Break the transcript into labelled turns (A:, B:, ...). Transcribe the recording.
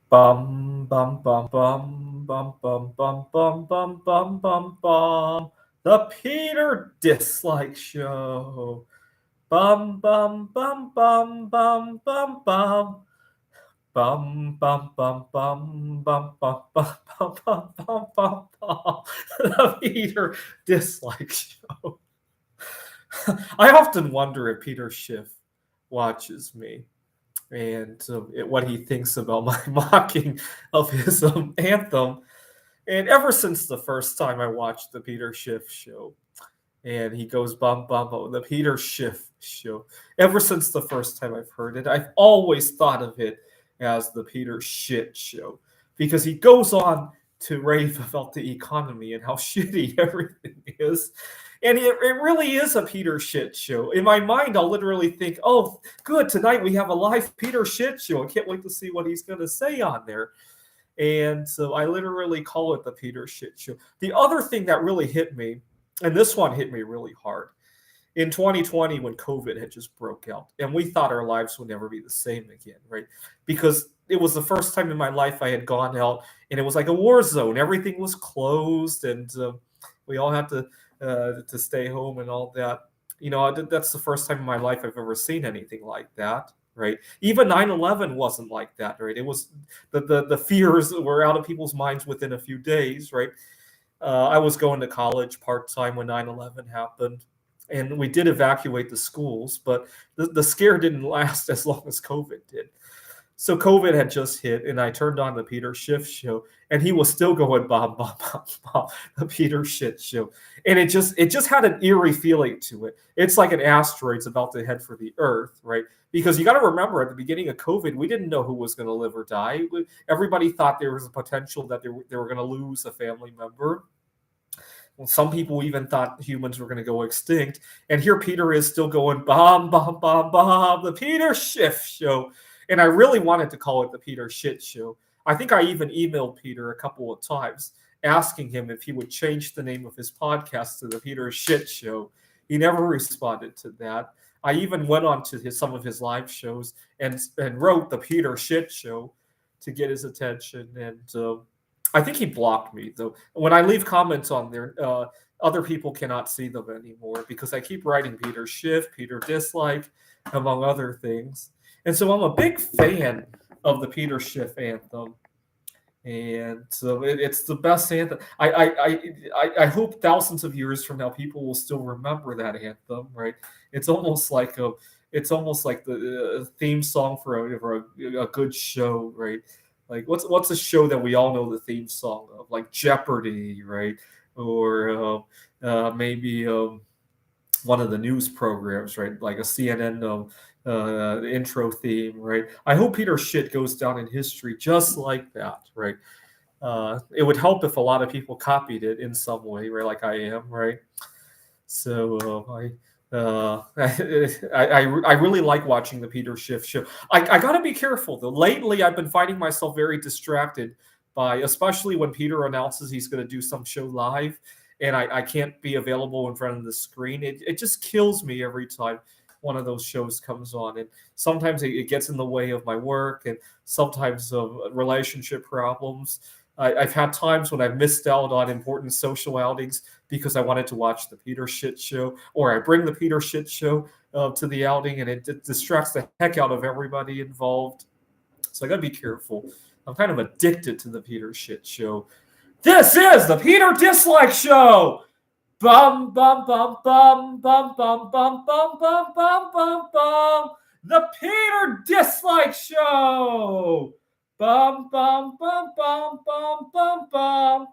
A: Bum bum bum bum bum bum bum bum bum bum bum bum. The Peter Dislike Show. Bum bum bum bum bum bum bum. Bum bum bum bum bum bum bum bum bum bum bum bum. The Peter Dislike Show. I often wonder if Peter Schiff watches me and what he thinks about my mocking of his anthem. And ever since the first time I watched the Peter Schiff show, and he goes bum bum bum, the Peter Schiff show. Ever since the first time I've heard it, I've always thought of it as the Peter Shit show because he goes on to rave about the economy and how shitty everything is. And it really is a Peter Shit show. In my mind, I'll literally think, oh, good, tonight we have a live Peter Shit show. I can't wait to see what he's going to say on there. And so I literally call it the Peter Shit show. The other thing that really hit me, and this one hit me really hard, in 2020 when COVID had just broke out, and we thought our lives would never be the same again, right? Because it was the first time in my life I had gone out, and it was like a war zone. Everything was closed, and we all had to stay home and all that. You know, that's the first time in my life I've ever seen anything like that, right? Even 9/11 wasn't like that, right? It was the fears were out of people's minds within a few days, right? I was going to college part time when 9/11 happened, and we did evacuate the schools, but the scare didn't last as long as COVID did. So COVID had just hit, and I turned on the Peter Schiff show, and he was still going bomb, bomb, bomb, bomb, the Peter Shit show, and it just had an eerie feeling to it. It's like an asteroid's about to head for the Earth, right? Because you got to remember, at the beginning of COVID, we didn't know who was going to live or die. Everybody thought there was a potential that they were going to lose a family member. Well, some people even thought humans were going to go extinct. And here Peter is still going, bomb, bomb, bomb, bomb, the Peter Schiff show. And I really wanted to call it the Peter Shit show. I think I even emailed Peter a couple of times asking him if he would change the name of his podcast to the Peter Shit show. He never responded to that. I even went on to some of his live shows and wrote the Peter Shit show to get his attention. And I think he blocked me though. When I leave comments on there, other people cannot see them anymore because I keep writing Peter Schiff, Peter Dislike, among other things. And so I'm a big fan of the Peter Schiff anthem, and so it's the best anthem. I hope thousands of years from now people will still remember that anthem. Right? It's almost like the theme song for a good show, right? Like what's a show that we all know the theme song of, like Jeopardy, right? Or maybe one of the news programs, right? Like a CNN intro theme, right? I hope Peter Shit goes down in history just like that, right? It would help if a lot of people copied it in some way, right? Like I am, right? So I really like watching the Peter Schiff show. I got to be careful though. Lately, I've been finding myself very distracted by, especially when Peter announces he's going to do some show live, and I can't be available in front of the screen. It just kills me every time one of those shows comes on, and sometimes it gets in the way of my work, and sometimes of relationship problems. I've had times when I've missed out on important social outings because I wanted to watch the Peter Shit show, or I bring the Peter Shit show to the outing, and it distracts the heck out of everybody involved. So I got to be careful. I'm kind of addicted to the Peter Shit show. This is the Peter Dislike Show. Bum bum bum bum bum bum bum bum bum bum bum bum. The Peter Dislike Show. Bum bum bum bum bum bum bum.